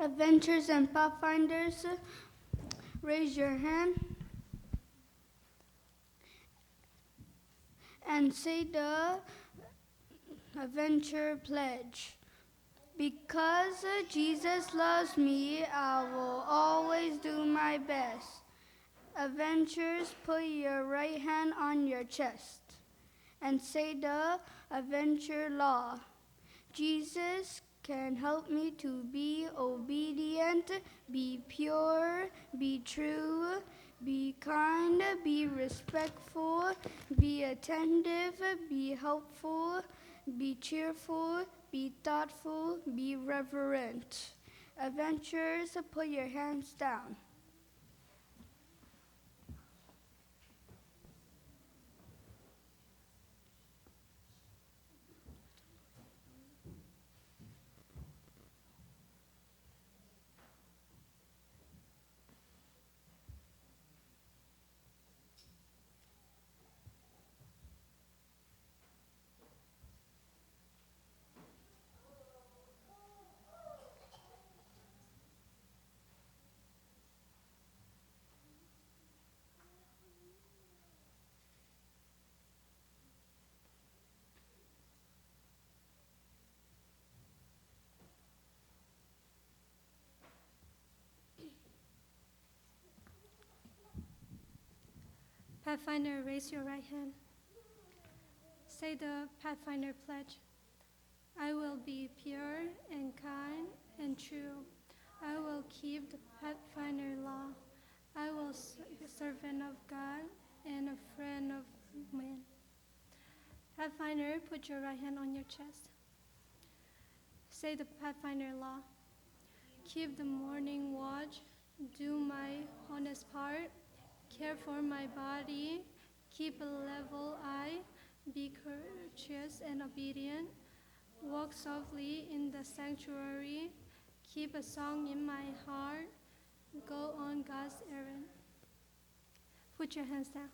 Adventures and Pathfinders, raise your hand and say the adventure pledge. Because Jesus loves me, I will always do my best. Adventures, put your right hand on your chest and say the adventure law. Jesus can help me to be obedient, be pure, be true, be kind, be respectful, be attentive, be helpful, be cheerful, be thoughtful, be reverent. Adventurers, put your hands down. Pathfinder, raise your right hand. Say the Pathfinder pledge. I will be pure and kind and true. I will keep the Pathfinder law. I will be a servant of God and a friend of men. Pathfinder, put your right hand on your chest. Say the Pathfinder law. Keep the morning watch. Do my honest part. Care for my body. Keep a level eye. Be courteous and obedient. Walk softly in the sanctuary. Keep a song in my heart. Go on God's errand. Put your hands down.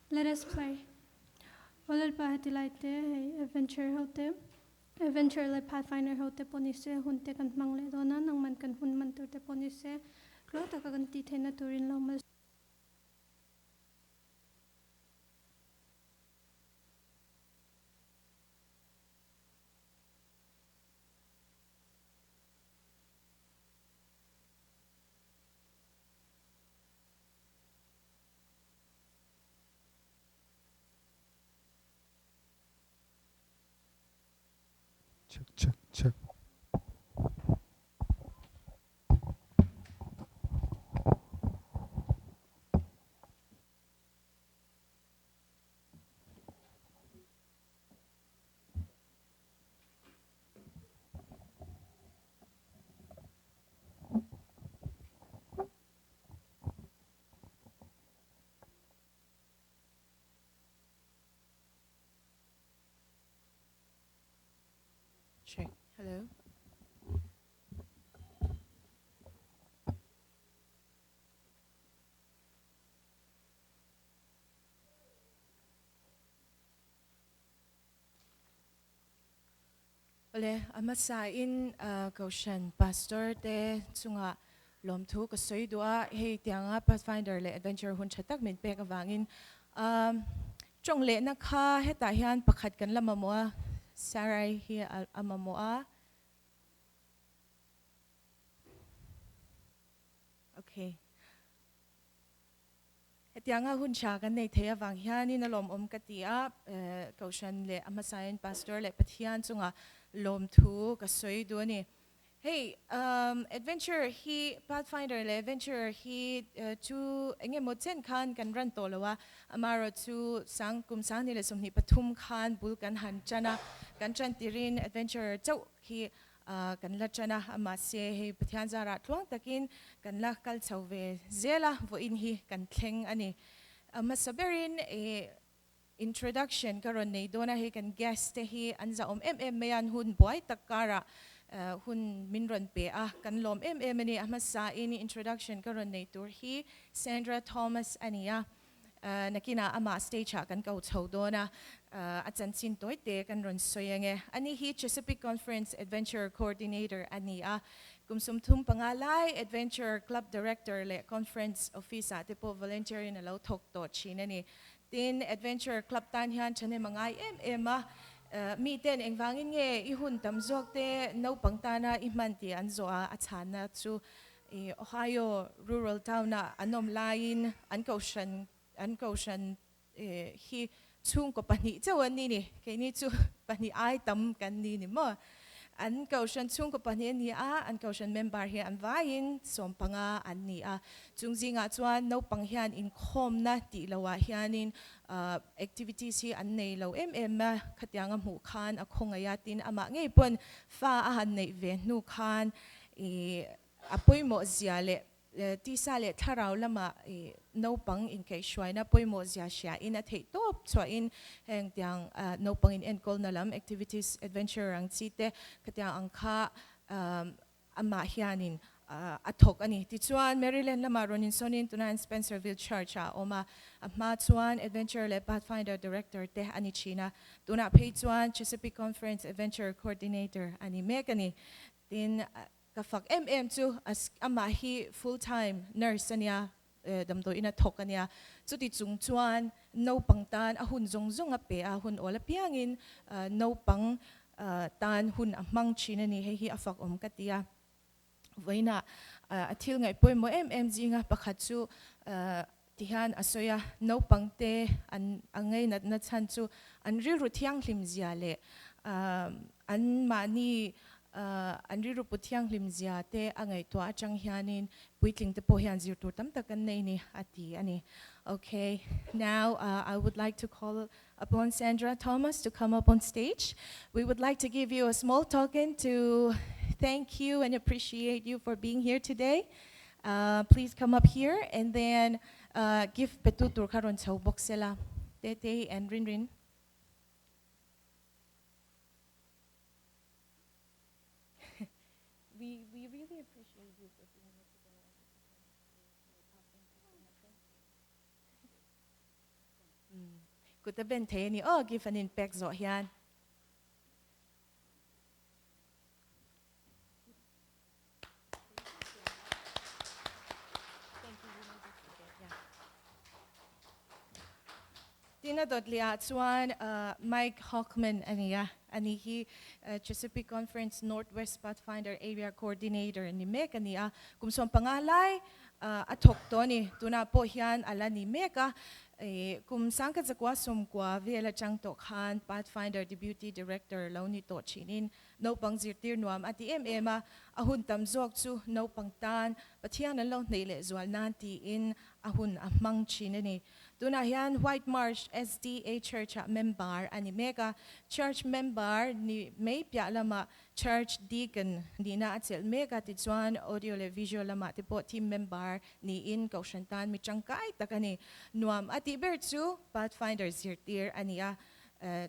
Let us pray. Olal pahatilaite hey adventure hote. Adventure le Pathfinder hote ponise hunte kan mangle dona nang man kan hun man turte ponise. Klo ta kan ti thena turin lamas. Check. Check. Hello. Ole, amasain kaushan pastor te chunga lom thu ka soidua hei tianga Pathfinder le adventure hun chatak min pek awangin chong le na kha heta hian pakhat kan lamamoa sarai hi amamoa. Okay. Hetianga hun cha kan nei thea wang hian in alom katia kaushan le amasain pastor le pathian chunga lom thu ka soidua ni. Hey, adventure he Pathfinder le adventure he tu enge moten khan kan ran tolawa amaro tu sang kum sang ni le somni pathum khan bul kan han chana kan chan tirin adventure chau he kan la chana ama se he pathian zara thlong takin kan la kal chauve zela vo in hi kan thleng ani ama saberin e introduction karon nei dona he kan guest te hi anza mayan hun boy takara hun minron pe kan lom ani amasa ini introduction karon nei tur hi Sandra Thomas ania nakina ama stage kan kau chaudona achan sin toite kan ron soyange ani hi Chesapeake Conference Adventure Coordinator ania kumsumthum pangalai Adventure Club Director le Conference Office tipo volunteer na lo thok to chinani tin Adventure Club tan hian chane mangai mi ten engwangin nge ihun tamzok te no pangtana imanti anzoa achana chu Ohio rural town na anom lain an kaushan hi chung ko pani chawan ni ke ni chu pani ai tam kan ni mo an kaushan chung ko pani ni an kaushan member hi an vain som panga an ni chungzinga chuan no panghian in khom na ti lawa hianin activities hi an nei lo ma khatyanga mu khan a khonga tin ama ngei pon fa a han nei ve nu khan apoimo ziale ti sale tharau lama no pang in ke shwaina poimo zia sha in a thei top chwa in heng tiang no pang in enkol na lam activities adventure ang chite khatyang angkha ama hianin athok ani ti chuan Maryland lama ronin sonin tunan Spencerville Church oma ama chuan adventure le pathfinder director te ani china tuna phei chuan Chesapeake Conference adventure coordinator ani mekani tin kafak chu as ama hi full time nurse ania damdo ina thok ania chuti chung chuan no pangtan ahun zong ape ahun ola piangin no pang tan hun amang china ni he hi afak katia voina athil ngai poimo jinga pakhat chu tihan asoya no pangte an angai na chan chu an ri ru thiang hlim zia le an mani anri ru puthiang limzia te angai to achang hianin puitling te po hian zir tur tam takan nei ni ati ani. Okay, now I would like to call upon Sandra Thomas to come up on stage. We would like to give you a small token to thank you and appreciate you for being here today. Please come up here and then give petutur karon chau boxela Tete and Rinrin. We really appreciate you for being here today. Kuta bente ni give an impact zo hian. Tina dodlia chuan Mike Hockman ani hi Chesapeake Conference Northwest Pathfinder Area Coordinator ni mek ania kumsom pangalai athok to ni tuna po hian ala ni meka kum sangka zakwa somkwa vela changto khan Pathfinder Deputy Director launi to chinin no pangzir tir nuam ati ahun tamzok chu no pangtan pathian lo neile zwal nan ti in ahun amang chinani tuna hian White Marsh SDA Church member ani mega church member ni may pya lama church deacon ni na atel mega ti chuan audio le visual lama ti po team member ni in kaushantan mi changkai takani nuam ati ber chu Pathfinder zirtir ania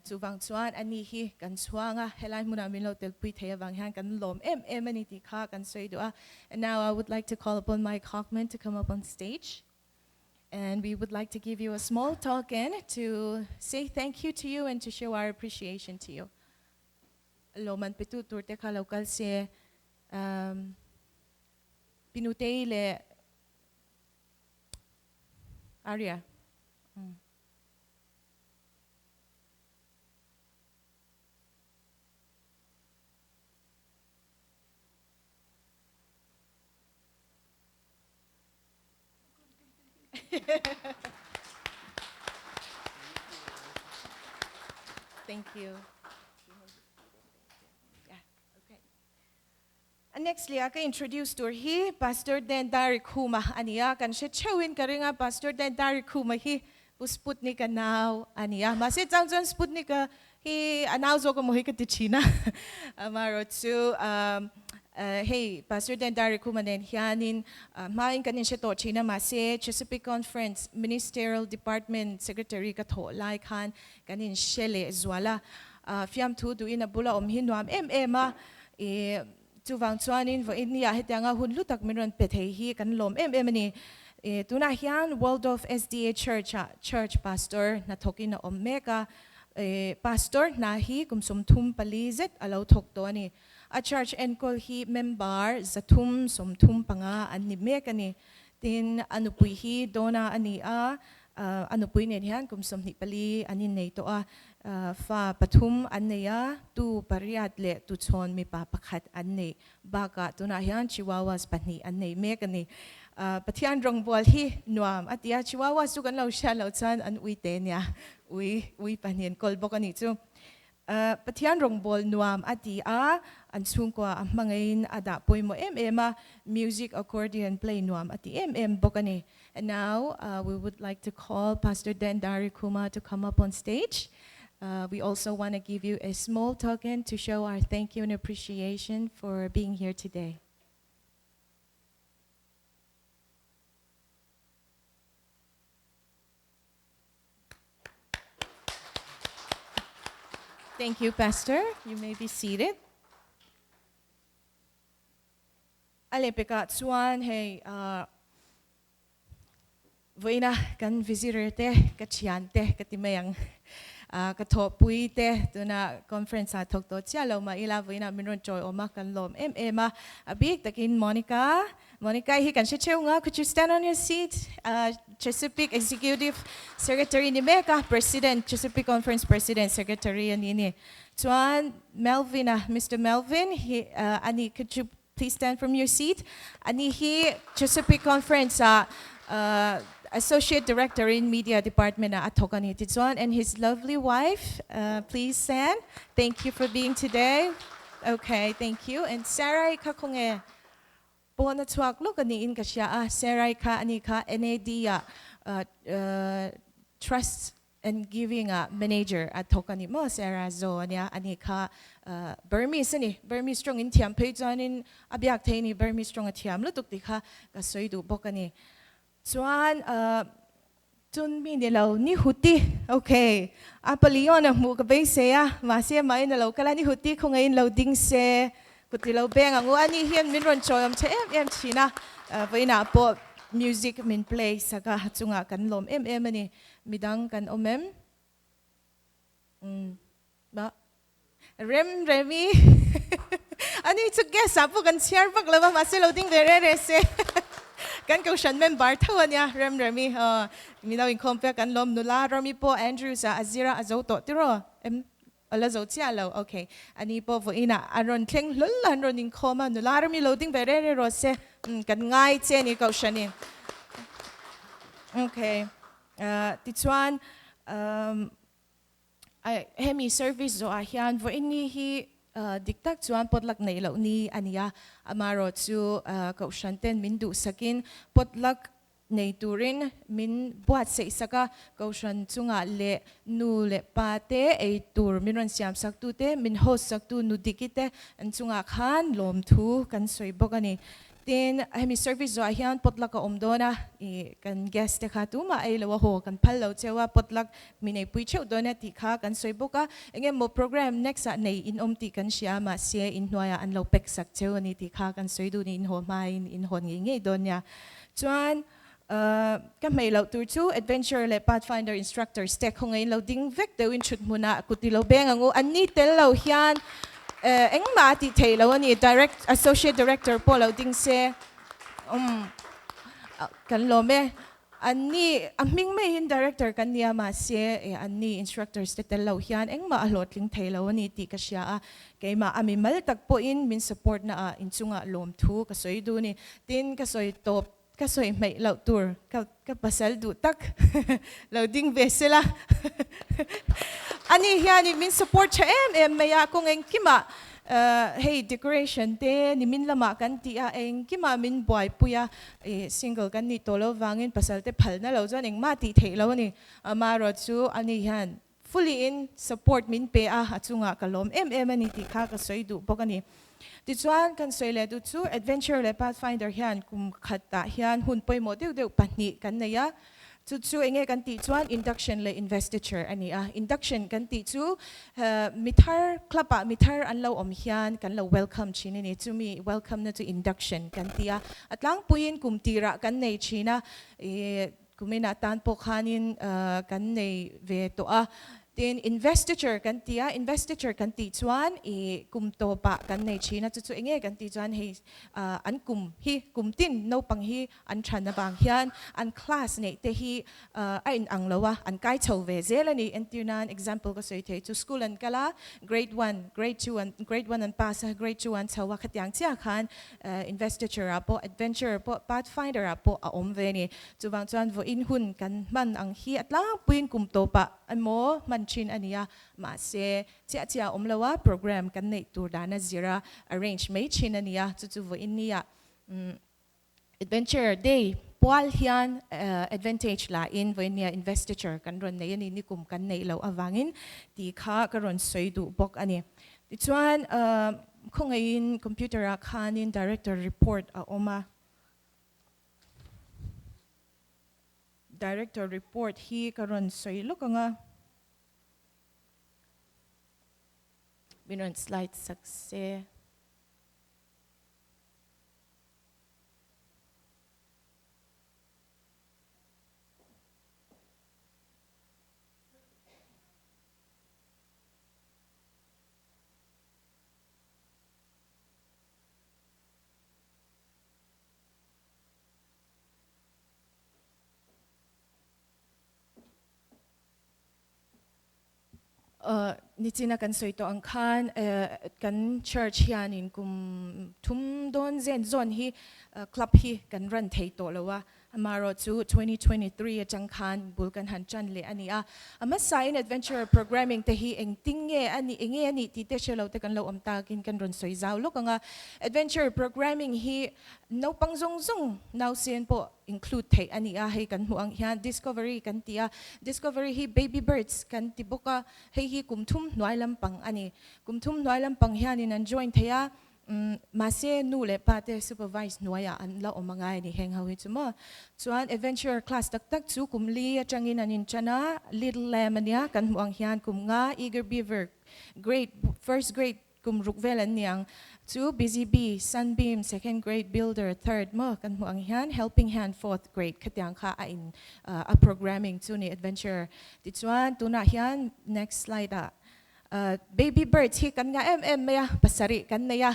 chuwang chuan ani hi kan chuanga helai muna min lo tel pui thei awang han kan lom ani ti kha kan soidua. And now I would like to call upon Mike Hockman to come up on stage. And we would like to give you a small token to say thank you to you and to show our appreciation to you. Loman pitu turte ka local se pinutei le Arya. Thank you. Yeah, okay. And nextly, I can introduce to he Pastor Den Dari Kuma ania kan siya chawin ka rin nga Pastor Den Dari Kuma hi Sputnik now ania masit ang John Sputnik he anauzo ko mo hi katichina amaro too hey, Pastor Den Dari Kumanen hianin maing kanin siya to China mase Chesapeake Conference Ministerial Department Secretary katho lai khan kanin shele zwala fiam tu du ina bula hinwam chu wang chuanin vo in ya hetanga hun lutak miron pe thei hi kan lom em ani tuna hian World of SDA church pastor na thokin na omeka pastor na hi kumsum thum palizet alo thok to ani a church enkol hi member zathum somthum panga ani mekani tin anupui hi dona ani a anupui ne hian kumsum ni pali ani nei to a fa pathum anneya tu pariat le tu chon mi pa pakhat anne baka tuna hian chihuahuas pani anne mekani pathian rong bol hi nuam atia chihuahua su kan lo sha lo chan an uite nya ui panien kol bokani chu pathian rong bol nuam atia an chung kwa mangain ada poimo ema music accordion play nuam ati bokani. And now we would like to call Pastor Dan Darikuma to come up on stage. We also want to give you a small token to show our thank you and appreciation for being here today. Thank you, Pastor. You may be seated. Alepeka chuan hey voina kan visitor te kachian te katimayang katopui te tuna conference a thok to chialo ma ila voina minron joy oma kan lom ema abik takin Monica hi kan nga, could you stand on your seat? Chesapeake Executive Secretary ni Meka President Chesapeake Conference President Secretary ani chuan Melvin Mr. Melvin he ani could you please stand from your seat? Ani he Chesapeake Conference Associate Director in Media Department at Tokani Tizwan and his lovely wife. Please stand. Thank you for being today. Okay, thank you. And Sarai Kakonge. Bona tuak look ani in kasya Sarai ka ani ka NAD Trust and Giving Manager at Tokani mo Sarah Zonia ani ka Burmese ni Burmese strong in tiam page in abyak ni Burmese strong at tiam lutuk dika kasoidu bokani. Chuan tun mi nilaw ni huti okay apalion ang mu kabay seya masya mai nilaw kala ni huti kung ngayon loading se kutilaw beng ang ani hiyan minron choyom che china vaina po music min play saka hatsunga kan lom ani midang kan omem ba remi ani to guess apo kan share paglaba masya loading verere se kan kaushan member tawan ya remi minaw in compare kan lom nula rami po Andrew sa azira azoto tiro alazo tialo okay ani po vo ina aron kleng lulan ron in coma nula rami loading berere rose kan ngai che ni kaushan okay tituan hemi service zo ahian vo ini hi diktak chuan potlak nei lo ni ania amaro chu kaushanten mindu sakin potlak nei turin min buat se saka kaushan chunga le nu le pate ei tur minron siam saktu te min host saktu nu dikite an chunga khan lom thu kan soi bokani tin hemi service zo ahian potlak ka omdona kan guest ka tuma ai lo ho kan phallo chewa potlak minei pui cheu dona ti kha kan soi boka engem mo program next nei in omti kan siama se in noya an lo pek sak cheu ni ti kha kan soi du ni in ho mai in hon nge donya chuan kan mai lo tur chu adventure le pathfinder instructor stek hongei lo ding vek de win chut muna kutilo beng angu anni tel lo hian eng ma ti thelo ani associate director polo ding se kan lo me anni aming me in director kan nia ma se anni instructors te tel lo hian eng ma alot ling thelo ani ti ka sha kay ma ami mal tak po in min support na in chunga lom thu ka soi du ni tin ka soi top kasoy may lau tour kapasal du tak loading vesela ani hiani min support cha maya kung eng kima hey decoration te ni min lama kan ti eng kima min boy puya single kan ni tolo wangin pasal te phal na lo jan eng mati thelo ni amaro chu ani hian fully in support min pe achunga kalom ani ti kha ka soi du bokani Tichuan kan soile du chu adventure le pathfinder hian kum khata hian hun poi mo deu pani kan neya chu enge kan ti chuan induction le investiture ani a induction kan ti chu mithar klapa mithar an lo om hian kan lo welcome chini ni chu mi welcome na to induction kan ti a atlang puin kumtira kan nei china kumina tan po khanin kan nei ve to a tin investiture kan tia investiture kan ti chuan kumto pa kan nei china chu enge kan ti chuan hei an kum hi kumtin no pang hi an thana bang hian an class nei te hi a in anglowa an kai chho ve zelani entunan example ko soi the chu school an kala grade 1 grade 2 and grade 1 an pass grade 2 an chawa khatyang chia khan investiture apo adventure po pathfinder apo a om ve ni chuwang chuan vo in hun kan man ang hi atlang puin kumto pa an mo man chin ania ma se chia omlawa program kan nei tur dana zira arrange mai chin ania chu vo in nia adventure day pawal hian advantage la in vo nia investiture kan ron nei ani nikum kan nei lo awangin ti kha ka ron soidu bok ani ti chuan khongain computer a khanin director report a oma director report hi karon soi lokanga binon slide success nitina kan soito ang khan kan church hian in kum thum don zen zon hi club hi kan ran thei to lawa amaro chu 2023 achang khan bulkan han chan le ania ama sign adventure programming te hi eng tinge ani ti te shelo te kan lo am ta kin kan ron soi zaw lokanga adventure programming hi no pang zong now sen po include thei ani a hei kan huang hian discovery kan tia discovery hi baby birds kan tiboka hei hi kumthum noi lampang ani kumthum noi lampang hian in an join theya mase nu le pate supervise noya an la omangai ni heng hawi chuma chuan adventure class tak tak chu kumli atangin anin chana little lamb ania kan huang hian kumnga eager beaver grade first grade kum rukvel an niang chu busy bee sunbeam second grade builder third mo kan huang hian helping hand fourth grade katyang kha a in a programming chu ni adventure ti chuan tuna hian next slide baby birds hi kan nga maya pasari kan naya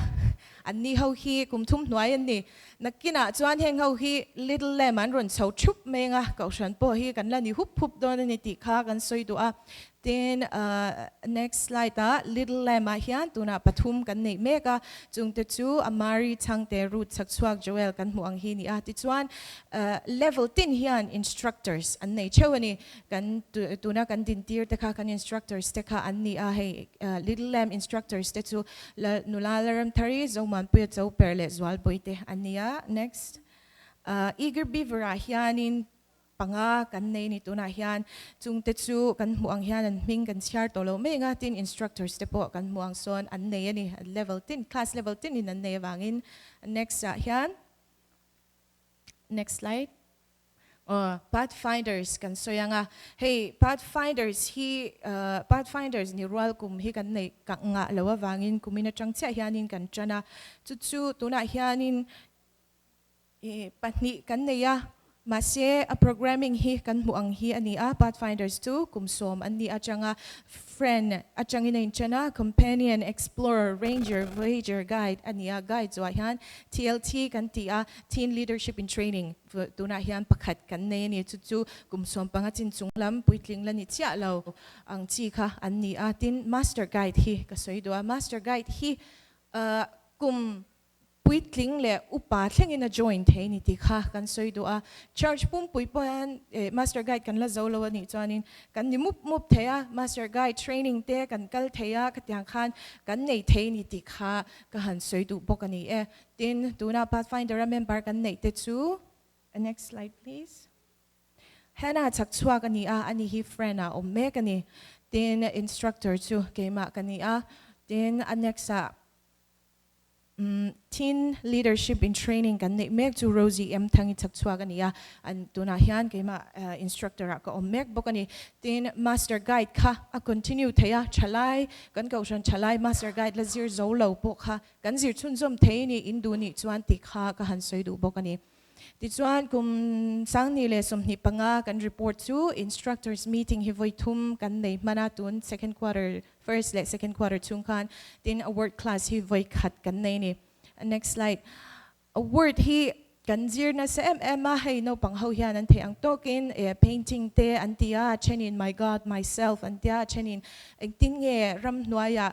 anni ho hi kumthum hnuai an ni nakina chuan heng ho hi little lamb an ron chho thup menga kaushan po hi kan la ni hup don ani ti kha kan soi du a then next slide little lamb hian tuna pathum kan nei meka chungte chu amari changte root sakchuak joel kan muang hi ni a ti chuan level 10 hian instructors an nei chewani kan tuna kan din tir te kha kan instructors te kha an ni a hei little lamb instructors te chu nulalaram thari zoman pu chau perle zwal boite ania next eager beaver hianin panga kan nei ni tuna hian chungte chu kan muang hian an ming kan share to lo menga tin instructors te po kan muang son an nei ani level 10 class level 10 in an nei wangin next hian next slide pathfinders kan soyanga hey pathfinders ni rual kum hi kan nei ka nga lawa wangin kumina changcha hianin kan chana chu tuna hianin pahni kan neya mase a programming hi kan muang hi ani a pathfinders 2 kumsom ani achanga friend achangin in chana companion explorer ranger voyager guide ani a guide zo hian TLT kan ti a teen leadership in training tuna hian pakhat kan nei ni chu kumsom panga chin chunglam puitling lani chia lo ang chi kha ani a tin master guide hi ka soi do master guide hi kum puitling le upa thlengin a join thei ni ti kha kan soi do a charge pum pui pan master guide kan la zo lo ani chanin kan ni mup theya master guide training te kan kal theya khatyang khan kan nei thei ni ti kha ka han soi du bokani tin tuna pathfinder member kan nei te chu next slide please hana chakchua kani a ani hi friend a omme kani tin instructor chu kema kani a tin anexa teen leadership in training kan nei mek chu Rosie M thangi chak chua kan ya an tuna hian keima instructor ka omek bokani tin master guide kha a continue thaya chalai kan kaushan chalai master guide la zir zo lo po kha kan zir chun zom thei ni indu ni chuan ti kha ka han soi du bokani ti chuan kum sang ni le som ni panga kan report to instructors meeting hi voi thum kan nei mana tun first le second quarter chung khan tin a word class hi voi khat kan nei ni next slide a word hi kan zir na sa ma hei no pang ho hian an the ang tokin painting te antia chenin my god myself antia chenin tin nge ram nuaya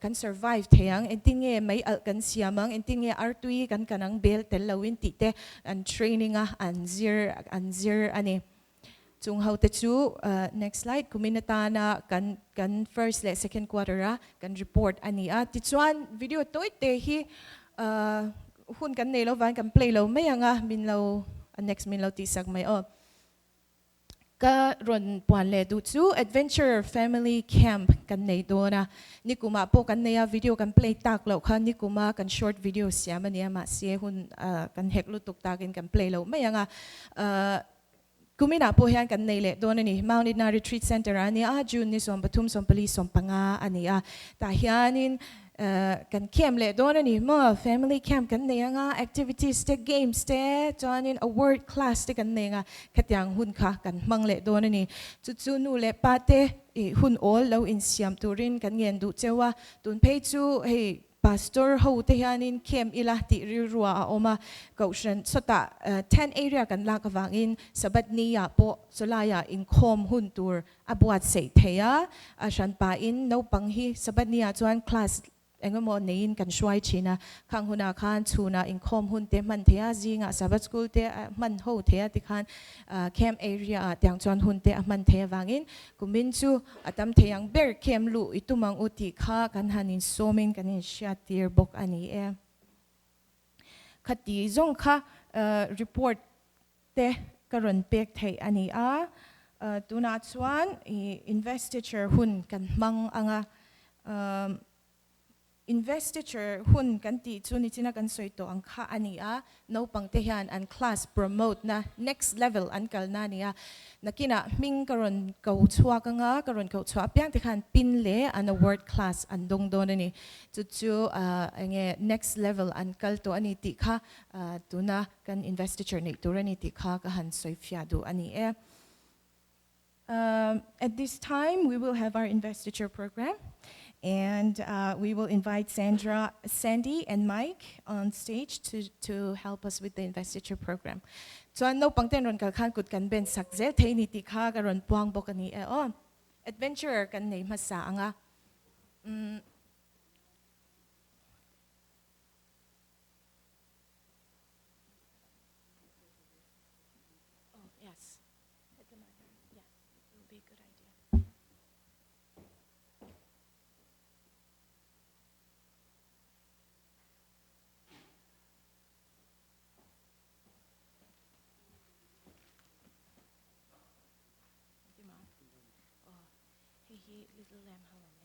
kan survive theyang tin nge mai al kan siamang tin nge artui kan kanang bel tel lawin ti te an training an zir ani chung how te chu next slide kuminata na kan first le second quarter kan report ani ti chuan video toite hi hun kan nei lo van kan play lo mai anga min lo next min lo ti sak mai ka ron puan le du chu adventure family camp kan nei do na nikuma po kan nei video kan play tak lo kha nikuma kan short video siam ani ma se hun kan hek lu tuk takin kan play lo mai anga kumina po hian kan nei le do na ni Mount Idna Retreat Center ani June ni som pathum som police som panga ani ta hianin kan camp le do na ni mo family camp kan nei anga activities te games te join a word class te kan nei nga khatyang hun kha kan mang le do na ni chu nu le pa te hun all lo in siam turin kan ngen du chewa tun pei chu hey pastor ho te hianin camp ila ti rirua oma kaushan sota 10 area kan la ka wangin sabat niya po solaya in khom hun tur abuat sei theya ashan pa in no panghi sabat niya chuan class engamo nein kan shwai china khang huna khan chuna in khom hun te man thea zinga sabat school te man ho thea ti khan camp area tyang chuan hun te man thea wangin kumin chu atam theyang ber kem lu itumang uti kha kan hanin somin kanin shatir bok ani khati zong kha report te karon pek thei ani tuna chuan investiture hun kan mang anga investiture hun kan ti chuni china kan soito ang kha ani no pang te hian an class promote na next level an kal na nia nakina ming karon ko chua ka nga karon ko chua pyang te khan pin le an a word class an dong don ani chu ange next level an kal to ani ti kha tuna kan investiture nei turani ti kha ka han soifia do ani at this time we will have our investiture program. And we will invite Sandy, and Mike on stage to help us with the investiture program. So no pangten ron kalkan kut kan ben sakzel thay ni tikha karon puang bokani adventurer kan nei masa anga. Oh yes, yeah, it will be a good idea. Little lamb how long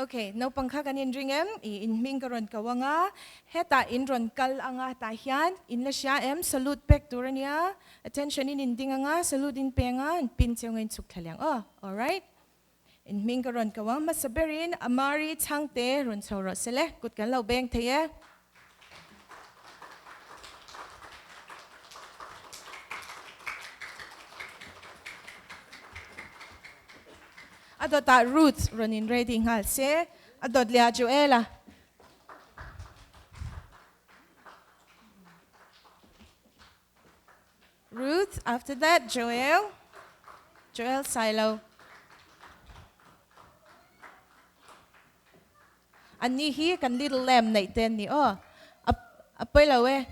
okay, no pangkha kanin ringem in ming karon kawanga heta in ron kal anga tahian in la sya salute pek turania attention in inding anga salute in penga in pin chengin chuk thalyang all right in ming karon kawang masaberin amari changte ron choro sele kut kan lo beng theye adota Ruth ronin rating hal se adot lia Joela Ruth after that Joel Silo ani hi kan little lamb nei ten ni apoy lawe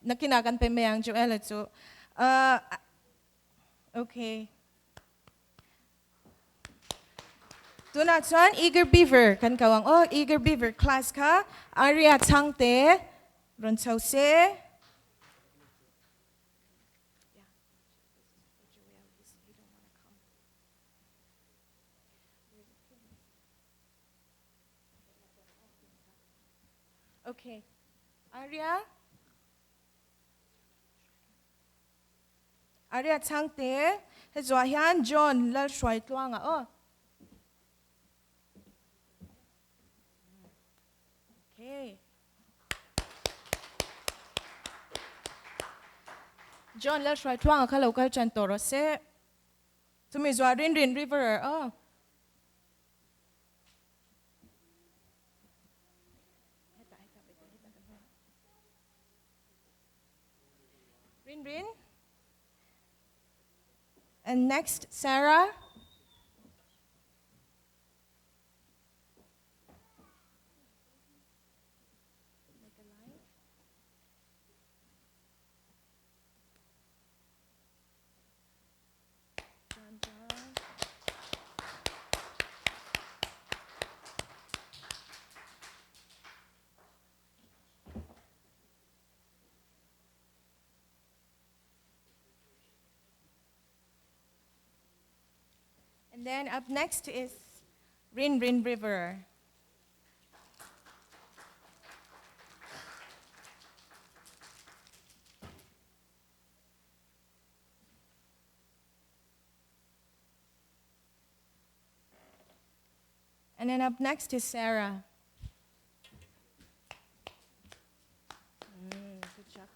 nakinakan pe mayang Joela chu okay Tuna chuan eager beaver kan kawang eager beaver class ka aria changte ron chau se. Okay. Aria changte he zwa hian John la shwai tlwanga Okay. John la shwai tlwanga ka local chan toro se. Tumi zwa rin river Rin. And next, Sarah. And then up next is Rin River. And then up next is Sarah. Good job.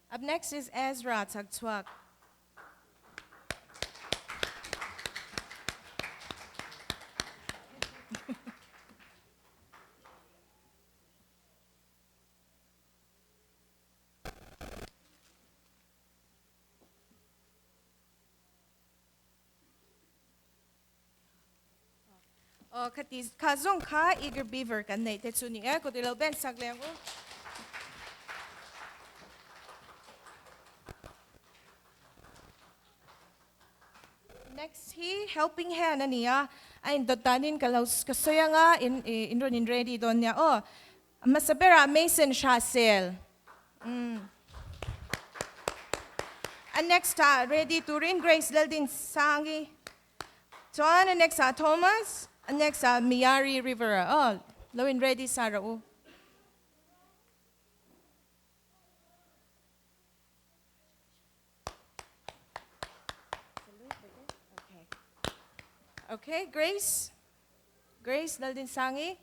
Up next is Ezra Tagtwak. Kazong ka eager beaver kan nei te chuni ko dilal ben sagleng Next he helping hand ania ay dotanin kalaus kasoya nga in ready don niya masabera Mason Shasel. And next ready to rin Grace Daldin Sangi. John and next Thomas. And next, Miyari River. Lawin ready, Sarah. Okay, Grace. Grace, Daldin Sangi.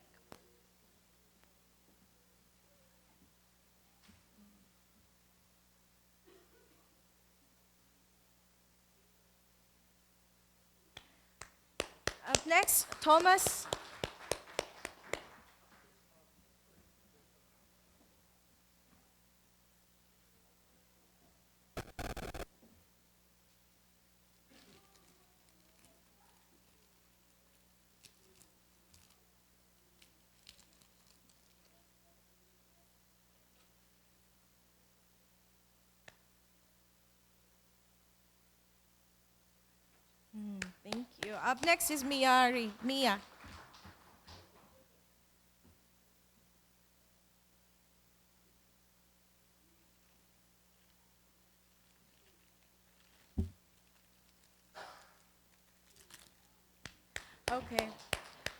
Up next, Thomas. Thank you. Up next is Mia. Okay.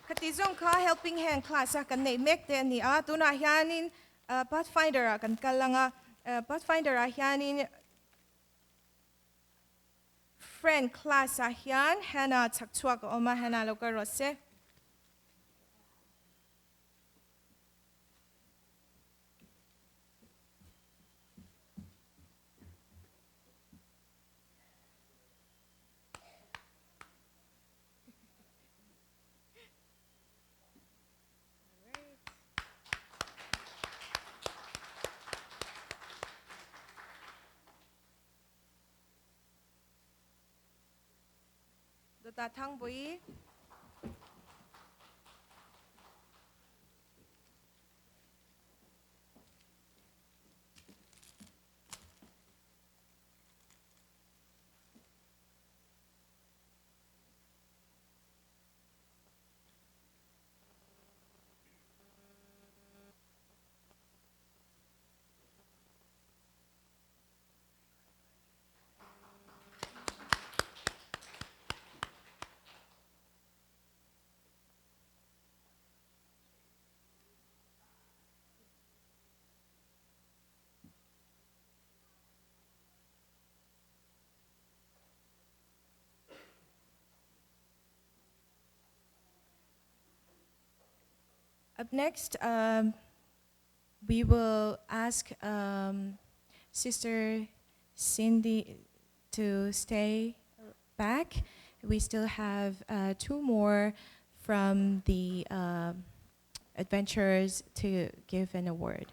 Katizong ka helping hand class kan nei mek te ni tuna hianin Pathfinder kan kalanga Pathfinder hianin friend class hian hana chakchua ko oma hana loka rose. Tatang bui. Up next, we will ask Sister Cindy to stay back. We still have two more from the adventurers to give an award.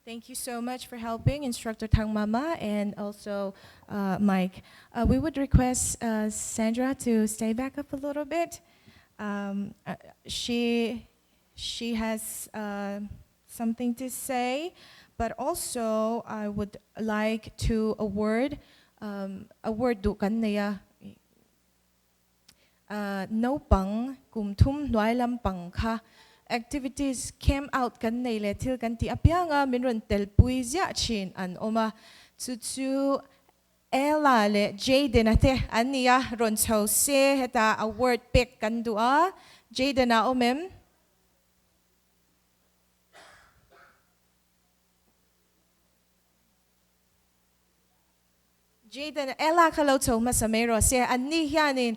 Thank you so much for helping Instructor Tang Mama and also Mike. We would request Sandra to stay back up a little bit. She has something to say, but also I would like to award dukan niya no pang kum thum noi lam pang kha activities came out kan nei le thil kan ti apia nga min ron tel pui zia chin an oma chu Ella le Jaden ate ania ron chho se heta award pick kan dua Jaden a omem Jaden Ella kalau chho ma samero se anni hianin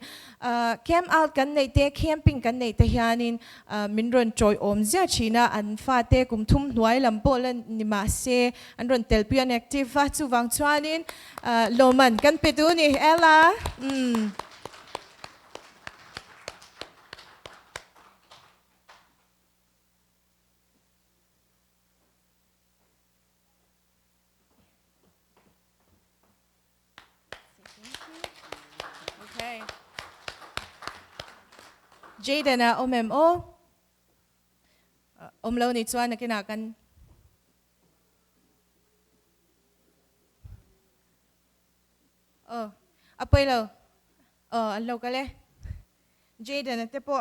came out kan nei te camping kan nei te hianin min ron choi om zia china an fa te kum thum hnuai lam polan ni ma se an ron tel pian active fa chu wang chuanin loman kan pe tu ni Ella Okay. Jaden na omem o omlo ni chuan na kinakan apoy lo anlo kale Jaden ate po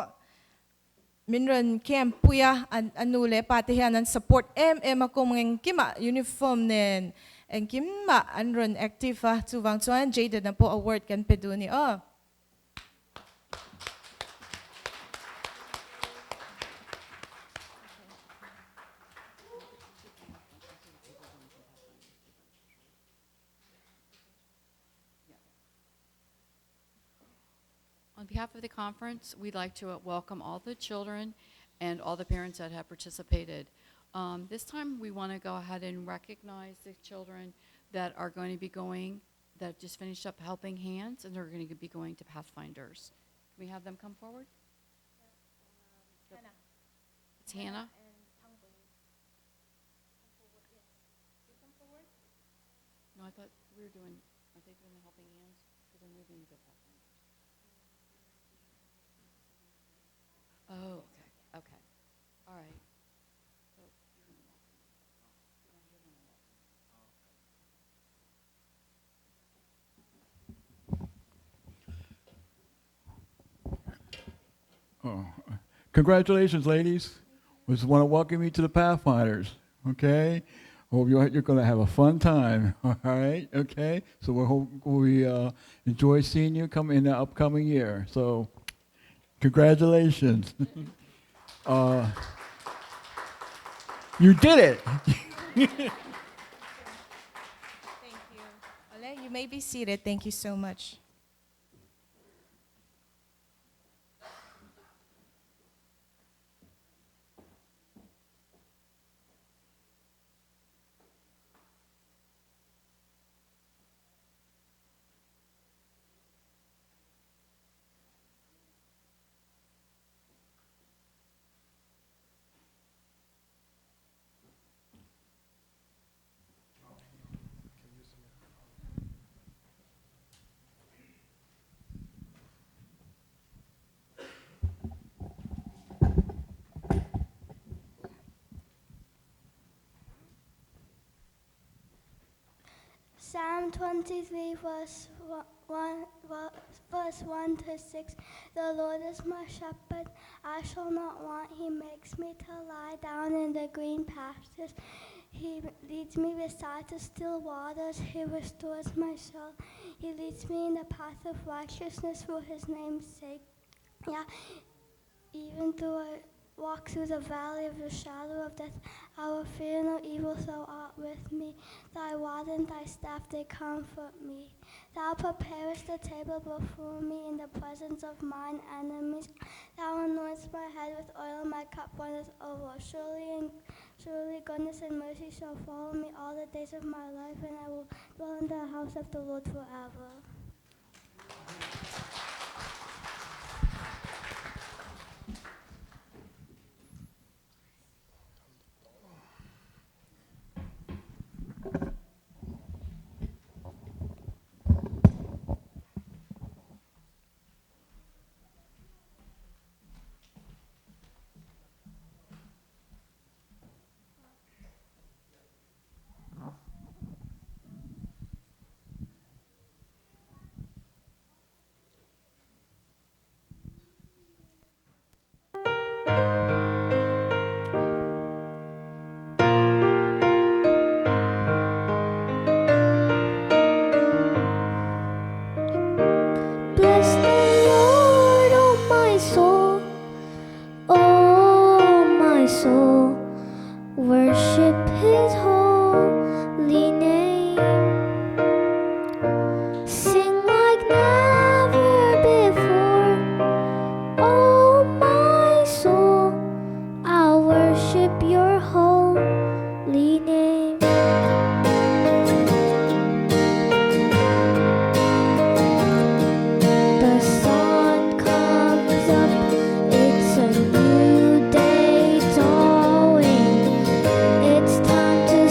minron kem puya anule patihan an support akong ng kima uniform nen en kima anron active chuwang chuan Jaden na po award kan peduni On behalf of the conference, we'd like to welcome all the children and all the parents that have participated. This time, we want to go ahead and recognize the children that are going to be going, that just finished up Helping Hands, and they're going to be going to Pathfinders. Can we have them come forward? Hannah. It's Hannah. No, I thought we were doing, are they doing the Helping Hands? Because they're moving to Pathfinders. Oh, okay, okay. All right. So you're going to walk. Yeah, you're going to walk. Congratulations, ladies. We just want to welcome you to the Pathfinders, okay? Hope you're going to have a fun time, all right? Okay? So we enjoy seeing you come in the upcoming year. So congratulations. You did it. Thank you. Ole, you may be seated. Thank you so much. Psalm 23, verse 1 to 6. The Lord is my shepherd, I shall not want. He makes me to lie down in the green pastures. He leads me beside the still waters. He restores my soul. He leads me in the path of righteousness for his name's sake. Yeah, even though walk through the valley of the shadow of death, I will fear no evil, thou art with me. Thy rod and thy staff, they comfort me. Thou preparest the table before me in the presence of mine enemies. Thou anointest my head with oil, and my cup runneth over. Surely goodness and mercy shall follow me all the days of my life, and I will dwell in the house of the Lord forever. Bless the Lord, oh my soul, oh my soul, worship his holy name. Sing like never before, oh my soul, I'll worship your holy name. The sun comes up, it's a new day dawning. It's time to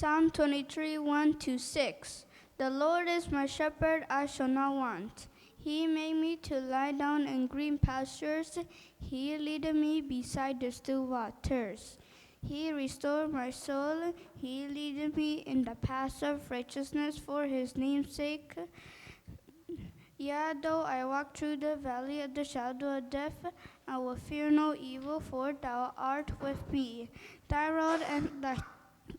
Psalm 23, 1-6. The Lord is my shepherd, I shall not want. He made me to lie down in green pastures. He leadeth me beside the still waters. He restored my soul. He leadeth me in the paths of righteousness for his name's sake. Yea, though I walk through the valley of the shadow of death, I will fear no evil, for thou art with me. Thy rod and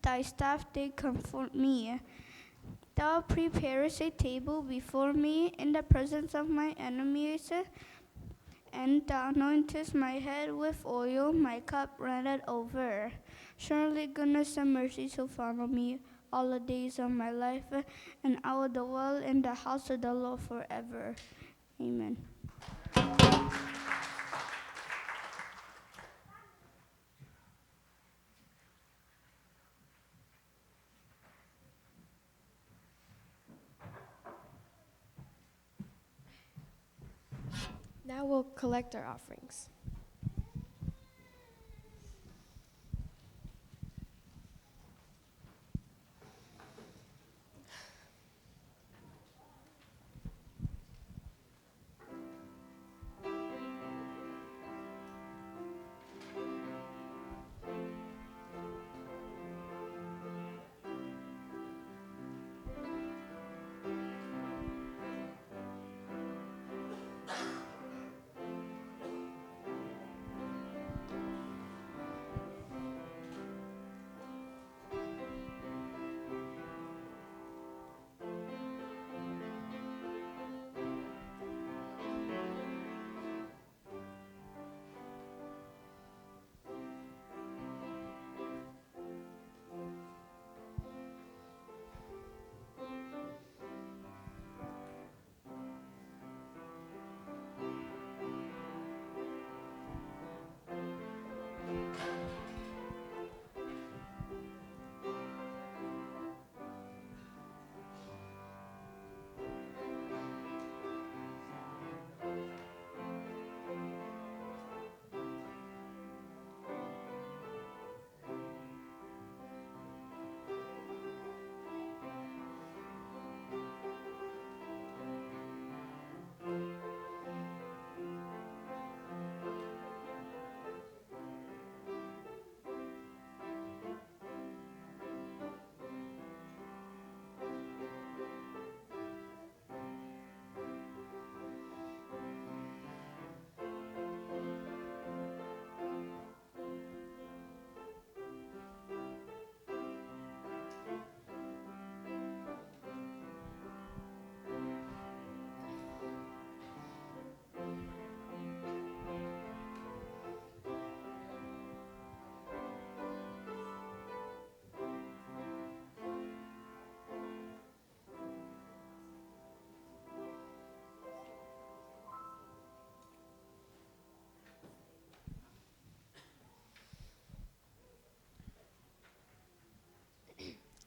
thy staff, they comfort me. Thou preparest a table before me in the presence of my enemies, and thou anointest my head with oil, my cup runneth over. Surely goodness and mercy shall follow me all the days of my life, and I will dwell in the house of the Lord forever. Amen. Now we'll collect our offerings.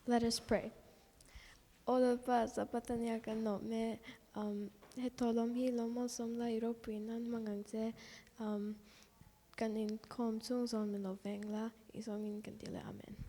Let us pray. Ola pa sa patanya kan no me he tolom hi lomo som la iro prinan mangangse kan in kom sung son men oveng la isong in kan tile amen.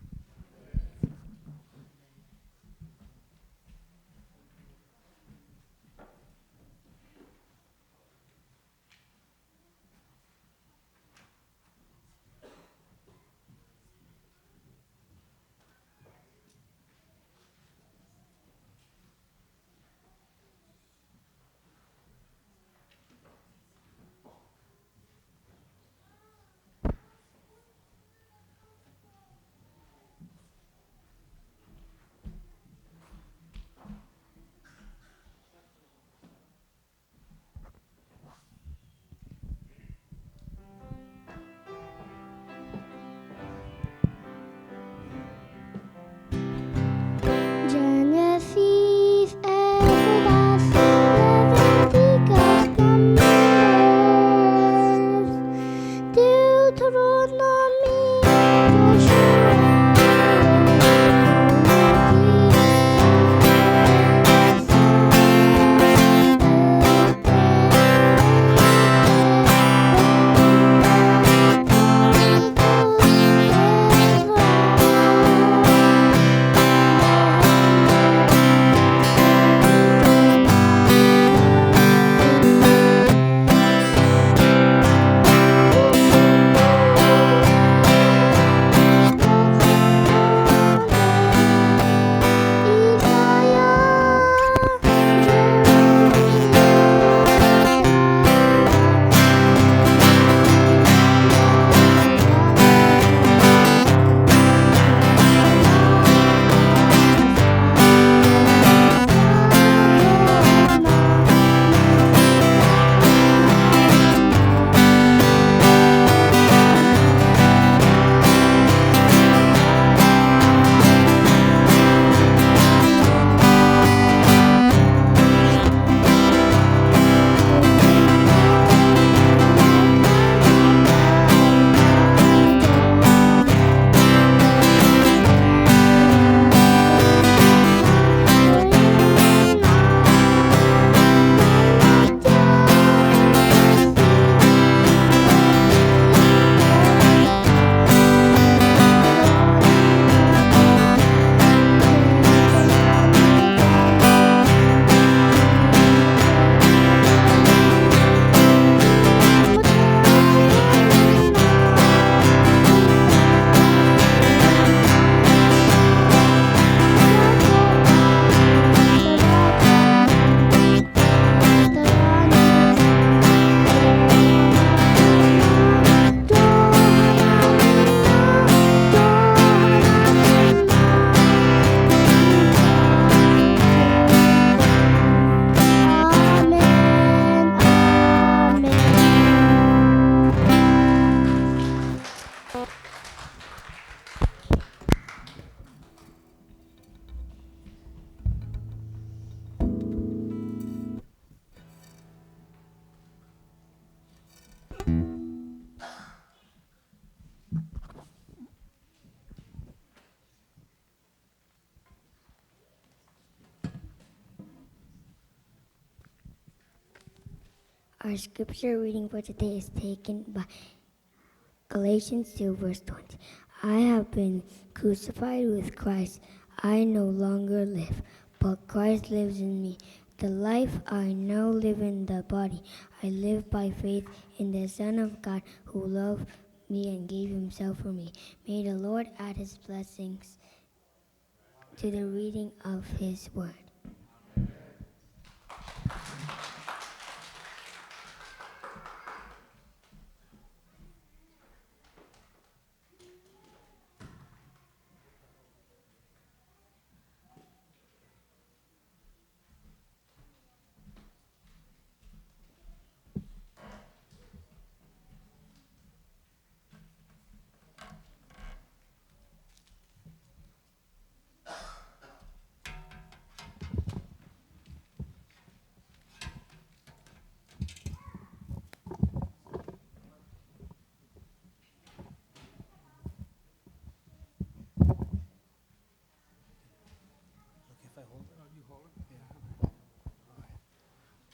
Our scripture reading for today is taken by Galatians 2, verse 20. I have been crucified with Christ. I no longer live, but Christ lives in me. The life I now live in the body, I live by faith in the Son of God who loved me and gave himself for me. May the Lord add his blessings to the reading of his word.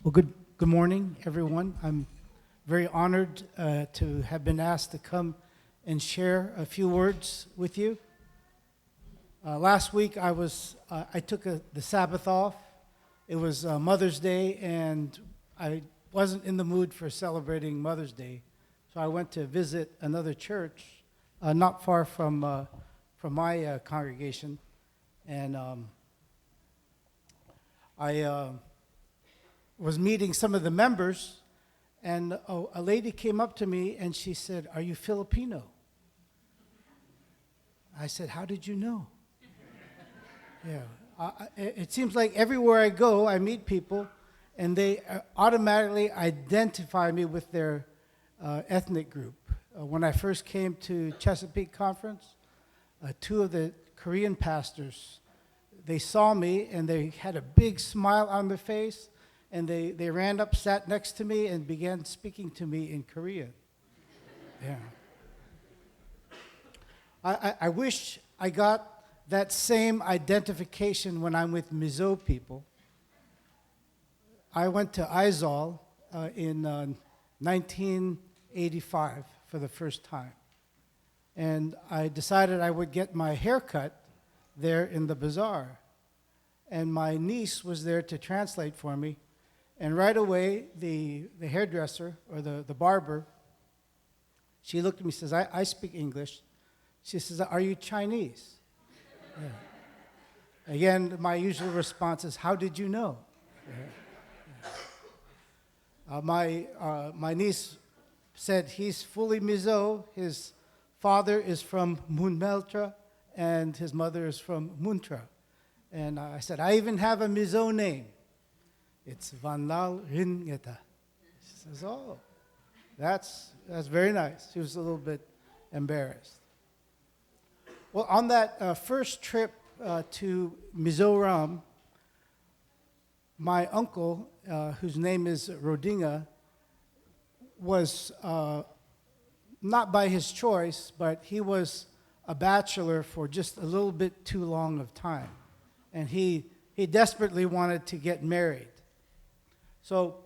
Well, good morning, everyone. I'm very honored to have been asked to come and share a few words with you. Last week, I took the Sabbath off. It was Mother's Day, and I wasn't in the mood for celebrating Mother's Day, so I went to visit another church not far from my congregation, and I was meeting some of the members, and a lady came up to me and she said, "Are you Filipino?" I said, "How did you know?" Yeah, it seems like everywhere I go, I meet people, and they automatically identify me with their ethnic group. When I first came to Chesapeake Conference, two of the Korean pastors, they saw me and they had a big smile on their face, and they ran up, sat next to me, and began speaking to me in Korean. Yeah. I wish I got that same identification when I'm with Mizo people. I went to Izol in 1985 for the first time. And I decided I would get my hair cut there in the bazaar. And my niece was there to translate for me. And right away, the hairdresser, or the barber, she looked at me and says, I speak English. She says, "Are you Chinese?" Yeah. Again, my usual response is, "How did you know?" Yeah. My niece said he's fully Mizo. His father is from Munmeltra, and his mother is from Muntra. And I said, "I even have a Mizo name. It's Vanlal Ringeta." She says, "Oh, that's very nice." She was a little bit embarrassed. Well, on that first trip to Mizoram, my uncle, whose name is Rodinga, was not by his choice, but he was a bachelor for just a little bit too long of time. And he desperately wanted to get married. So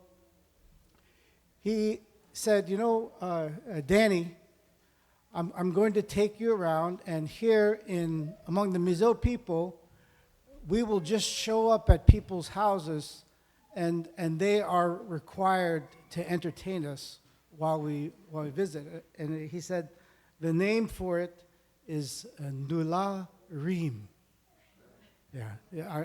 he said, "Danny, I'm going to take you around, and here among the Mizo people, we will just show up at people's houses, and they are required to entertain us while we visit." And he said, the name for it is Nula Rim. Yeah,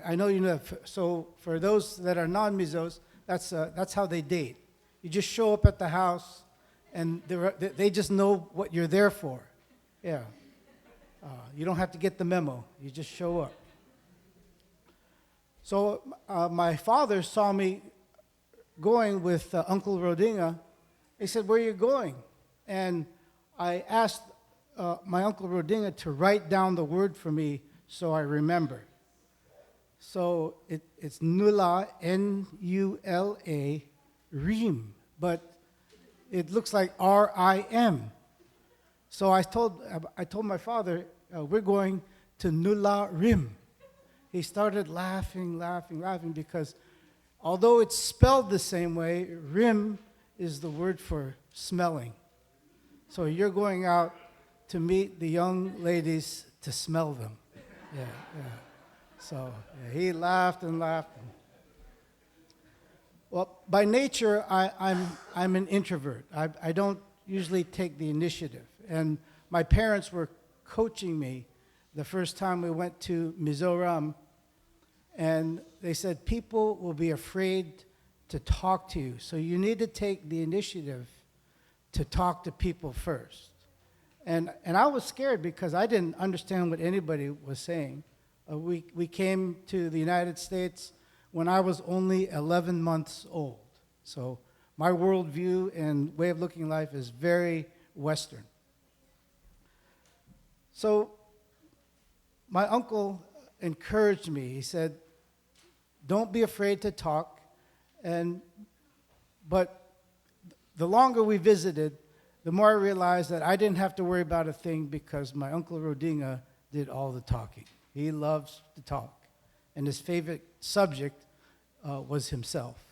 I know you know that. So for those that are non-Mizos, that's how they date. You just show up at the house, and they just know what you're there for. Yeah. You don't have to get the memo. You just show up. So my father saw me going with Uncle Rodinga. He said, "Where are you going?" And I asked my Uncle Rodinga to write down the word for me so I remember. So it's Nula, N-U-L-A, Rim, but it looks like R-I-M. So I told my father, "We're going to Nula Rim." He started laughing, because although it's spelled the same way, Rim is the word for smelling. So you're going out to meet the young ladies to smell them. Yeah. So he laughed and laughed. Well, by nature, I'm an introvert. I don't usually take the initiative. And my parents were coaching me the first time we went to Mizoram, and they said, people will be afraid to talk to you, so you need to take the initiative to talk to people first. And I was scared because I didn't understand what anybody was saying. We came to the United States when I was only 11 months old. So my worldview and way of looking at life is very Western. So my uncle encouraged me. He said, don't be afraid to talk. But the longer we visited, the more I realized that I didn't have to worry about a thing because my Uncle Rodinga did all the talking. He loves to talk. And his favorite subject was himself.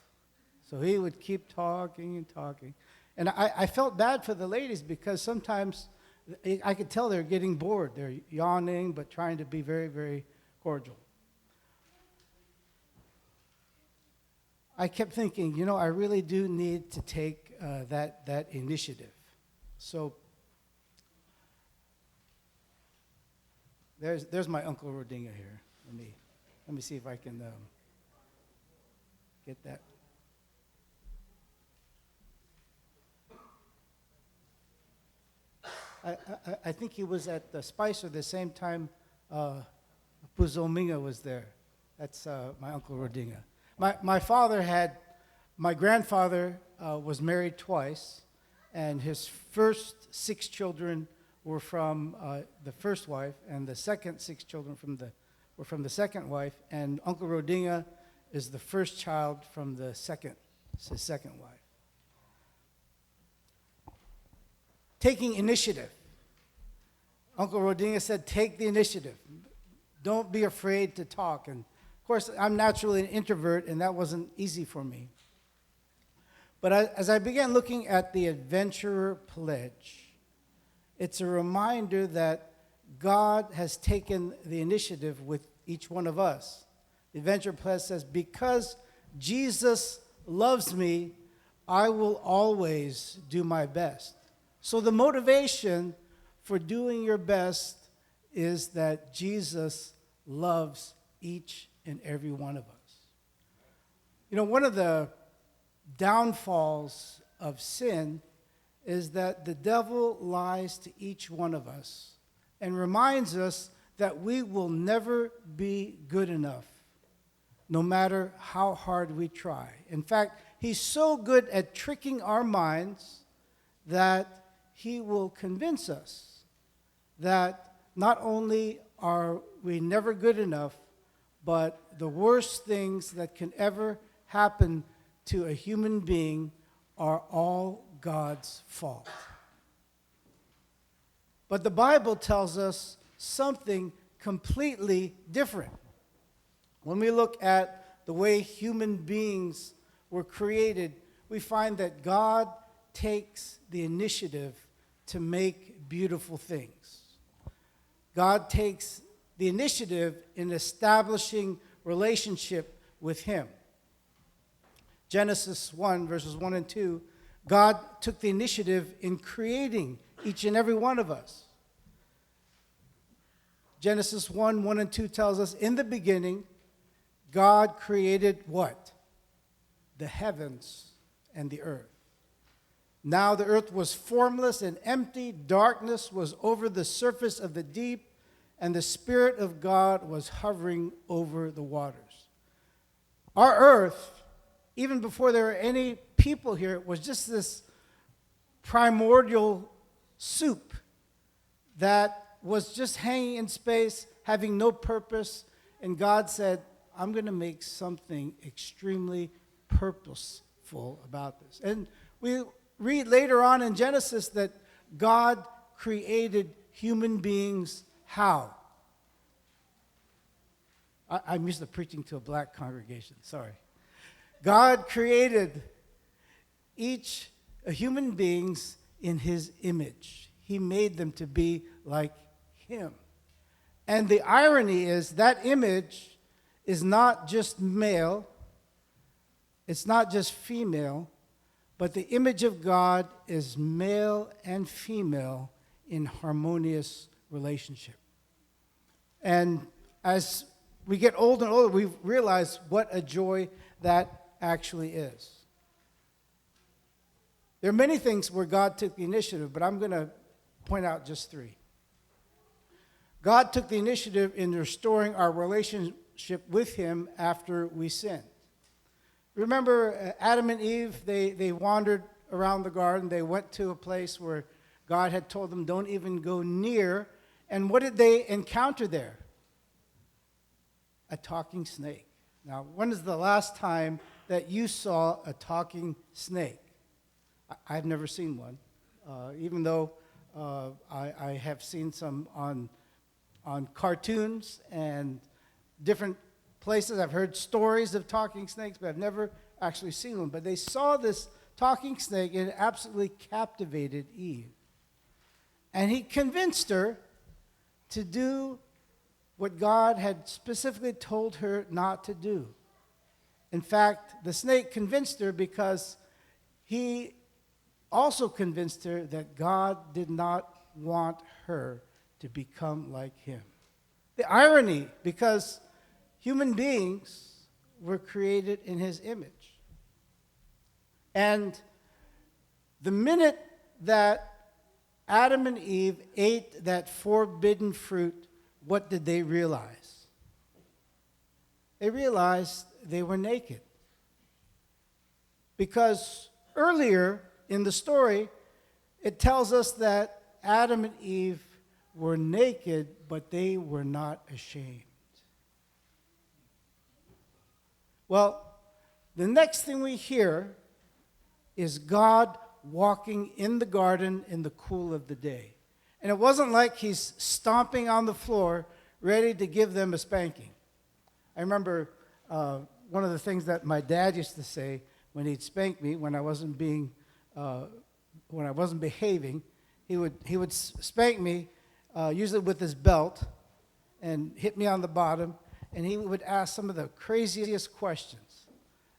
So he would keep talking and talking. And I felt bad for the ladies because sometimes I could tell they're getting bored. They're yawning but trying to be very, very cordial. I kept thinking, I really do need to take that initiative. So there's my Uncle Rodinga here. Let me see if I can get that. I think he was at the Spicer the same time Puzominga was there. That's my Uncle Rodinga. My grandfather was married twice, and his first 6 children were from the first wife, and the second 6 children were from the second wife, and Uncle Rodinga is the first child from his second wife. Taking initiative. Uncle Rodinga said, take the initiative. Don't be afraid to talk. And of course, I'm naturally an introvert, and that wasn't easy for me. But as I began looking at the Adventurer Pledge, it's a reminder that God has taken the initiative with each one of us. The Adventurer Pledge says, because Jesus loves me, I will always do my best. So the motivation for doing your best is that Jesus loves each and every one of us. One of the downfalls of sin is that the devil lies to each one of us and reminds us that we will never be good enough, no matter how hard we try. In fact, he's so good at tricking our minds that he will convince us that not only are we never good enough, but the worst things that can ever happen to a human being are all God's fault. But the Bible tells us something completely different. When we look at the way human beings were created, we find that God takes the initiative to make beautiful things. God takes the initiative in establishing relationship with him. Genesis 1, verses 1 and 2, God took the initiative in creating each and every one of us. Genesis 1, 1 and 2 tells us, in the beginning, God created what? The heavens and the earth. Now the earth was formless and empty, darkness was over the surface of the deep, and the Spirit of God was hovering over the waters. Our earth, even before there were any people here, was just this primordial soup that was just hanging in space, having no purpose, and God said, I'm going to make something extremely purposeful about this. And we read later on in Genesis that God created human beings how? I'm used to preaching to a black congregation, sorry. God created each human beings in his image. He made them to be like him. And the irony is that image is not just male, it's not just female, but the image of God is male and female in harmonious relationship. And as we get older and older, we realize what a joy that actually is. There are many things where God took the initiative, but I'm going to point out just three. God took the initiative in restoring our relationship with him after we sinned. Remember Adam and Eve, they wandered around the garden. They went to a place where God had told them, don't even go near. And what did they encounter there? A talking snake. Now, when is the last time that you saw a talking snake? I've never seen one, even though I have seen some on cartoons and different places. I've heard stories of talking snakes, but I've never actually seen one. But they saw this talking snake, and it absolutely captivated Eve. And he convinced her to do what God had specifically told her not to do. In fact, the snake convinced her because he also convinced her that God did not want her to become like him. The irony, because human beings were created in his image. And the minute that Adam and Eve ate that forbidden fruit, what did they realize? They realized they were naked. Because earlier in the story, it tells us that Adam and Eve were naked, but they were not ashamed. Well, the next thing we hear is God walking in the garden in the cool of the day. And it wasn't like he's stomping on the floor, ready to give them a spanking. I remember one of the things that my dad used to say when he'd spank me when I wasn't behaving. He would spank me, usually with his belt, and hit me on the bottom. And he would ask some of the craziest questions,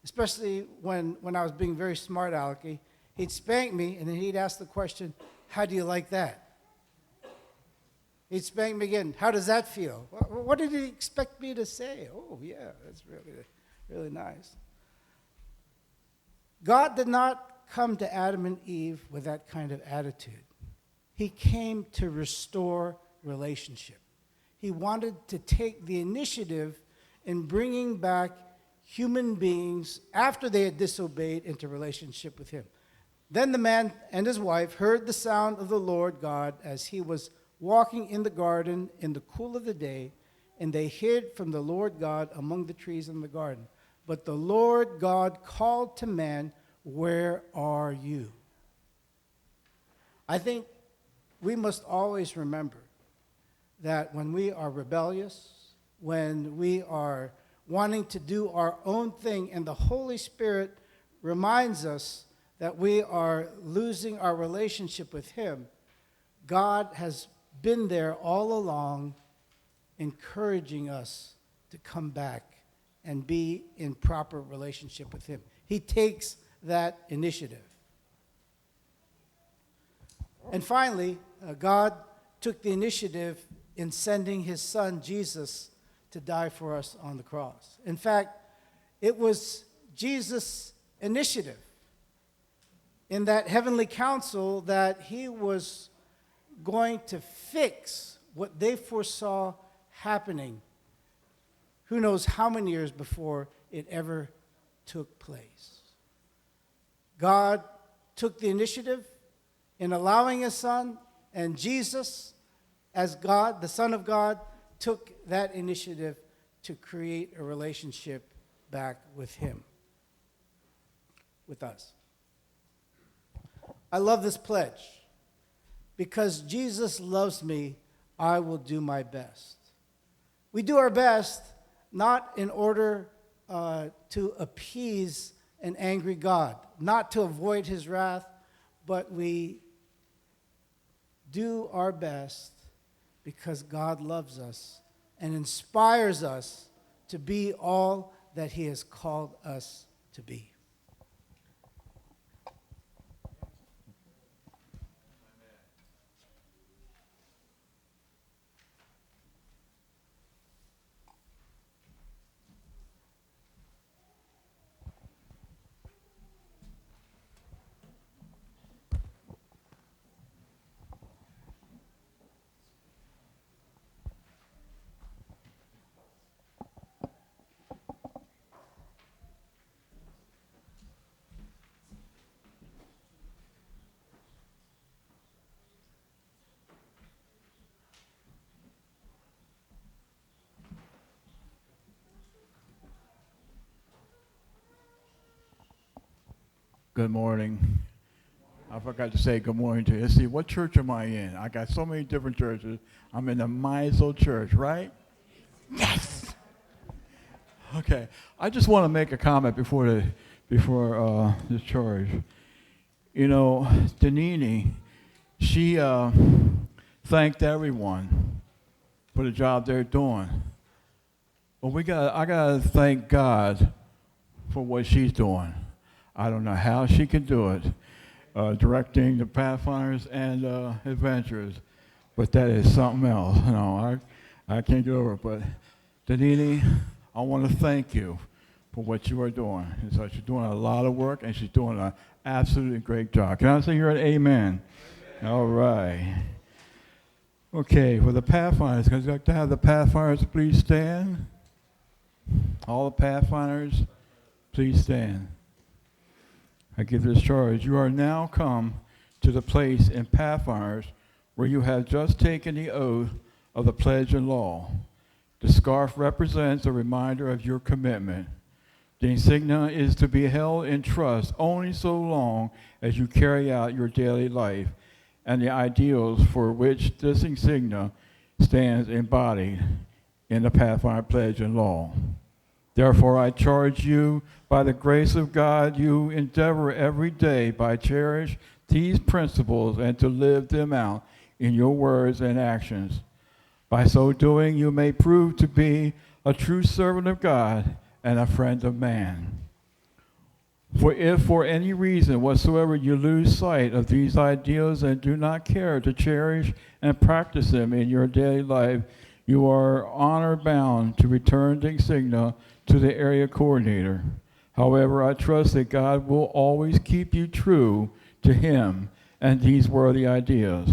especially when I was being very smart alecky. He'd spank me, and then he'd ask the question, "How do you like that?" He'd spank me again. "How does that feel?" What did he expect me to say? "Oh, yeah, that's really, really nice." God did not come to Adam and Eve with that kind of attitude. He came to restore relationship. He wanted to take the initiative in bringing back human beings after they had disobeyed into relationship with him. Then the man and his wife heard the sound of the Lord God as he was walking in the garden in the cool of the day, and they hid from the Lord God among the trees in the garden. But the Lord God called to man, "Where are you?" I think we must always remember that when we are rebellious, when we are wanting to do our own thing, and the Holy Spirit reminds us that we are losing our relationship with him, God has been there all along, encouraging us to come back and be in proper relationship with him. He takes that initiative. And finally, God took the initiative in sending his son, Jesus, to die for us on the cross. In fact, it was Jesus' initiative in that heavenly council that he was going to fix what they foresaw happening, who knows how many years before it ever took place. God took the initiative in allowing his son, and Jesus, as God, the Son of God, took that initiative to create a relationship back with him, with us. I love this pledge. Because Jesus loves me, I will do my best. We do our best not in order to appease an angry God, not to avoid his wrath, but we do our best because God loves us and inspires us to be all that He has called us to be. Good morning. I forgot to say good morning to you. Let's see, what church am I in? I got so many different churches. I'm in the Mizo church, right? Yes! Okay. I just want to make a comment before the charge. You know, Danini, she thanked everyone for the job they're doing. But I gotta thank God for what she's doing. I don't know how she can do it, directing the Pathfinders and Adventures, but that is something else. No, I can't get over it. But Danini, I want to thank you for what you are doing. And so she's doing a lot of work, and she's doing an absolutely great job. Can I say you're an amen? All right. Okay, for the Pathfinders, because I'd like to have the Pathfinders please stand. All the Pathfinders, please stand. I give this charge. You are now come to the place in Pathfinders where you have just taken the oath of the pledge and law. The scarf represents a reminder of your commitment. The insignia is to be held in trust only so long as you carry out your daily life and the ideals for which this insignia stands embodied in the Pathfinder pledge and law. Therefore, I charge you, by the grace of God, you endeavor every day by cherish these principles and to live them out in your words and actions. By so doing, you may prove to be a true servant of God and a friend of man. For if for any reason whatsoever you lose sight of these ideals and do not care to cherish and practice them in your daily life, you are honor bound to return the insignia to the area coordinator. However, I trust that God will always keep you true to Him and these worthy ideas.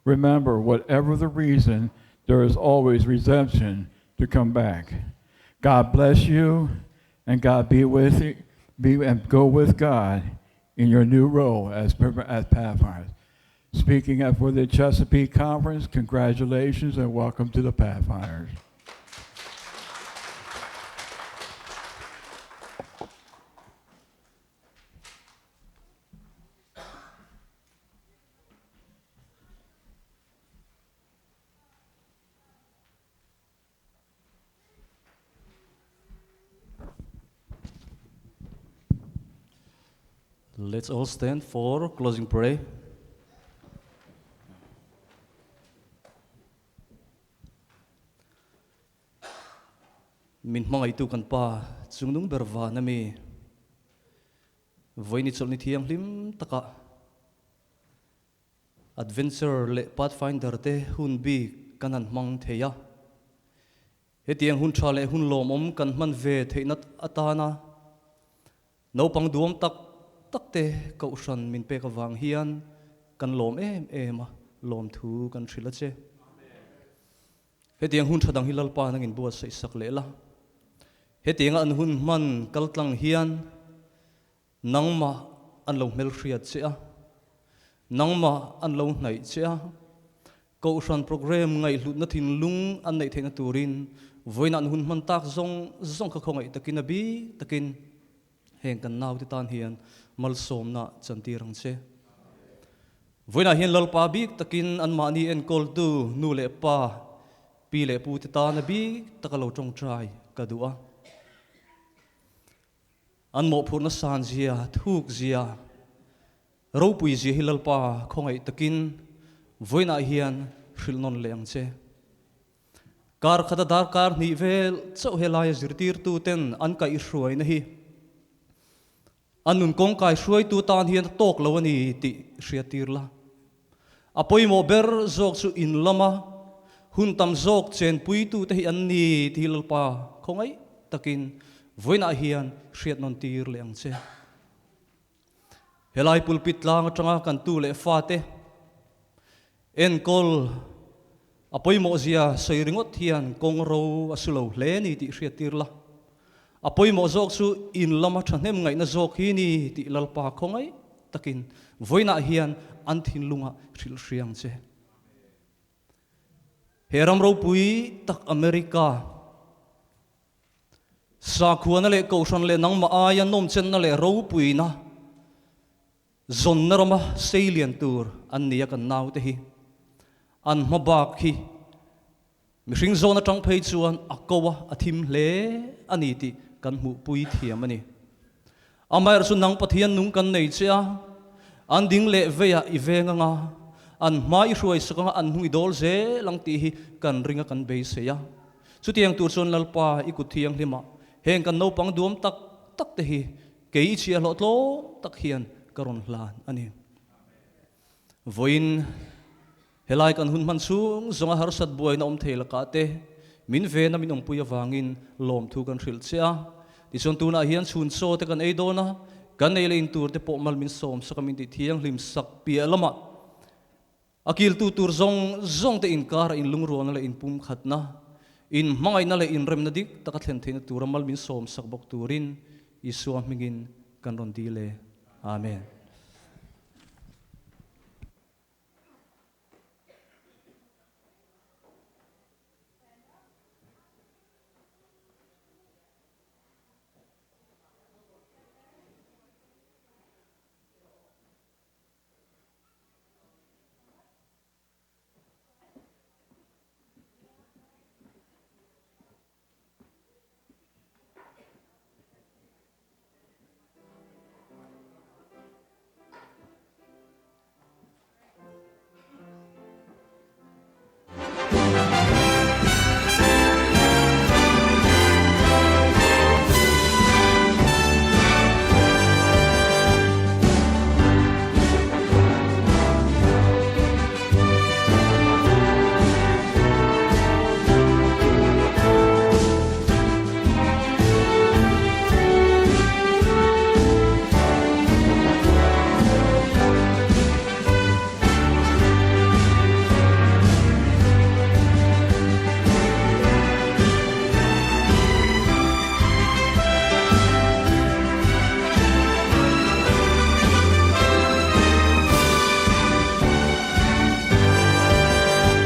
Remember, whatever the reason, there is always redemption to come back. God bless you, and God be with you, and go with God in your new role as Pathfinders. Speaking up for the Chesapeake Conference, congratulations and welcome to the Pathfinders. Let's all stand for closing prayer. Min mga itu kan pa sungnung berva nami voini cholni thiam hlim taka adventure le pathfinder te hun bi kanan mang theya hetiang hun thale hun lomom kan man ve theinat atana no pang duam tak takte kaushan min pe ka wang hian kan lom em lom thu kan thrila che hetiang hun thadang hilal pa nangin buat sa isak lela hetiang an hun man kaltlang hian nangma an lo mel hriat che nangma an lo hnai che kaushan program ngai hlut na thin lung an nei theina turin voina an hun man tak zong kha khongai takin abi takin heng kan naw ti tan hian mal som na chantirang che voina hian lalpa bik takin an mani en kol tu nu le pa pi le pu ti ta na bi takalo tong trai kadua an mo phur na san zia thuk zia ro pui ji hilal pa khongai takin voina hian hril non leng che kar khata dar kar ni vel chau helai zirtir tu ten an kai hruai na hi anun kong kai hruai tu tan hian tok lo ani ti hriatir la apoi mo ber zok chu in lama hun tam zok chen pui tu te hi an ni thilal pa khongai takin voina hian hriat non tir leng che helai pulpit lang atanga kan tu le fa te en kol apoi mo zia soiringot hian kong ro asulo hle ni ti hriatir la apoi mo zok chu in lama thahnem ngai na zok hi ni ti lalpa khongai takin voina hian an thin lunga hril hriang che heram ro pui tak America sa khuana le kausan le nangma aya nom chen na le ro pui na zon na rama salient tur an nia kan nau te hi an mabak hi mihring zona tang phei chuan akowa athim hle ani ti kan mu pui thiam ani amair su nang pathian nung kan nei chia an ding le veya ivenga nga an mai hruai sakanga an hui dol ze lang ti hi kan ringa kan be se ya chu tiang tur chon lalpa ikut thiang hlima heng kan no pang duam tak tak te hi kei chia lo tlo tak hian karon hlan ani voin helai kan hun man chung zonga har sat buai na thela ka te min ve na min puya wangin lom thu kan hril chia ti chon tu na hian chun so te kan ei do na kan nei le in tur te po mal min som sa kamin ti thiang hlim sak pia lama akil tu tur zong te in kar in lungro na le in pum khat na in mangai na le in rem na dik takat thlen thein tur mal min som sak bok turin isua mingin kan ron di le amen